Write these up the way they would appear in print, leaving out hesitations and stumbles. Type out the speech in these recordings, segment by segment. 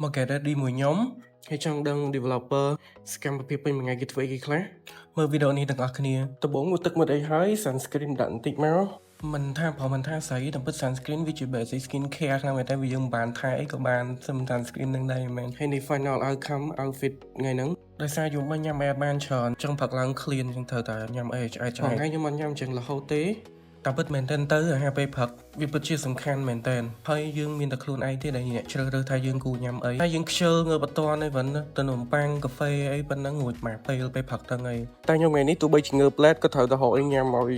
មកកែដែលឌីមួយខ្ញុំហើយចង់ដឹង developer សកម្មភាពពេញមួយថ្ងៃគេធ្វើអីគេខ្លះមើលវីដេអូនេះទាំងអស់គ្នាដំបូងមកទឹកមកអីហើយ sunscreen ដាក់បន្តិចមកមិនថាប្រហែលមិនថាស្អីតែពិត sunscreen វាជា basic skin care ខ្លាំងមែនតែវាយើងមិនបានថែអីក៏បានសឹម sunscreen នឹងដែរមែនហើយនេះ final outcome outfit ថ្ងៃហ្នឹងដោយសារយំមិនញ៉ាំអីបានច្រើនចង់ផឹកឡើង clean ចឹងត្រូវតែញ៉ាំអីឆ្អែតថ្ងៃខ្ញុំមិនញ៉ាំចឹងរហូតទេតែពិតមែនទែនទៅអាហារពេលព្រឹកវាពិតជាសំខាន់មែនទែនហើយយើងមានតែខ្លួនឯងទេដែលអ្នកជ្រើសរើសថាយើងគួរញ៉ាំអីហើយយើងខ្ជិលងើបអត់តាន់ទេវិញទៅនំប៉័ងកាហ្វេអីប៉ុណ្ណឹងរួចមកពេលព្រឹកហ្នឹងឯងតែខ្ញុំថ្ងៃនេះទោះបីជាងើបផ្លែតក៏ត្រូវតែហៅអីញ៉ាំឲ្យ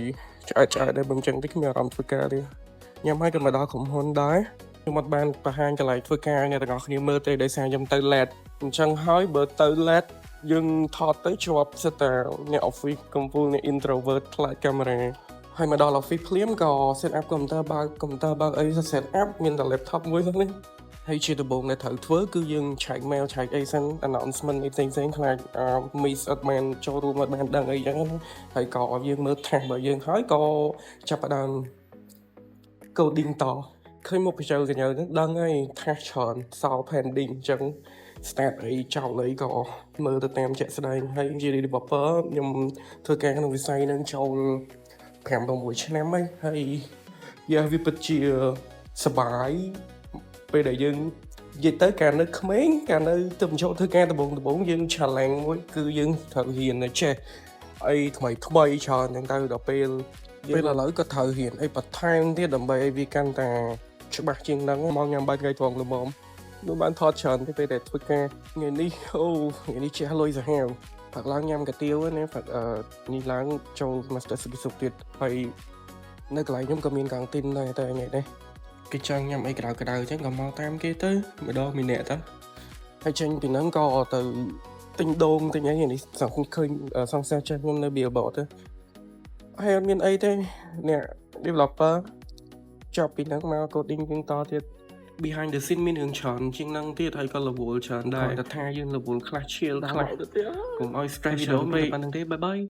ឆ្អែតដែរបើមិនចឹងទេគ្មានអារម្មណ៍ធ្វើការទេញ៉ាំហើយក៏មកដល់ក្រុមហ៊ុនដែរខ្ញុំអត់បានបង្ហាញកន្លែងធ្វើការអ្នកទាំងអស់គ្នាមើលទេដោយសារខ្ញុំទៅឡេតអញ្ចឹងហើយបើទៅឡេតយើងថតទៅជាប់សិតតែអ្នក office កំពុងអ្នក introvert ខ្លាចកាមេរ៉ាហើយមកដល់ office ភ្លាមក៏ set up computer បើកអី set up មានតែ laptop មួយហ្នឹងនេះហើយជាដំបូងដែលត្រូវធ្វើគឺយើងឆែក mail ឆែកអីសិន announcement អីផ្សេងខ្លាចmiss អត់បានចូលរួមអត់បានដឹងអីចឹងណាហើយក៏ឲ្យយើងមើល task របស់យើងហើយក៏ចាប់ផ្ដើម coding តឃើញមុខបច្ចេកវិទ្យាហ្នឹងដឹងហើយ task ច្រើនសល់ pending អញ្ចឹង start អីចោលអីក៏មើលទៅតាមជាក់ស្ដែងហើយជា developer ខ្ញុំធ្វើការក្នុងវិស័យហ្នឹងចូល5-6 ឆ្នាំហើយយ៉ាវាពិតជាសប្បាយពេលដែលយើងនិយាយទៅកាលនៅក្មេងកាលនៅទៅបញ្ចូលធ្វើការដំបូងយើង challenge មួយគឺយើងត្រូវរៀនចេះអីថ្មីច្រើនហ្នឹងទៅដល់ពេលឥឡូវក៏ត្រូវរៀនអីបន្ថែមទៀតដើម្បីឲ្យវាកាន់តែច្បាស់ជាងហ្នឹងមកញ៉ាំបាយថ្ងៃត្រង់ល្មមនោះបានថតច្រើនទេពេលដែលធ្វើការថ្ងៃនេះថ្ងៃនេះជះលុយសាហាវផឹកឡើងញ៉ាំកាទៀវណាផឹកនេះឡើងចូល Master Sup ទៀតហើយនៅកន្លែងខ្ញុំក៏មានកង់ទីនដែរតែថ្ងៃនេះគេចង់ញ៉ាំអីក្តៅអញ្ចឹងក៏មកតាមគេទៅម្ដងម្នាក់ទៅហើយចេញពីហ្នឹងក៏ទៅទិញដូងទិញអីនេះសង្ឃឹមឃើញសង្សារចាស់ខ្ញុំនៅ Billboard ទៅហើយអត់មានអីទេអ្នក developer ចប់ពីហ្នឹងមក coding វិញតទៀត behind the scene មានរឿងច្រើនជាងហ្នឹងទៀតហើយក៏រវល់ច្រើនដែរតែថាយើងរវល់ខ្លះឈៀលខ្លះទៅទៀតកុំឲ្យ stress វីដេអូពេកប៉ុណ្្នឹងទេបាយបាយ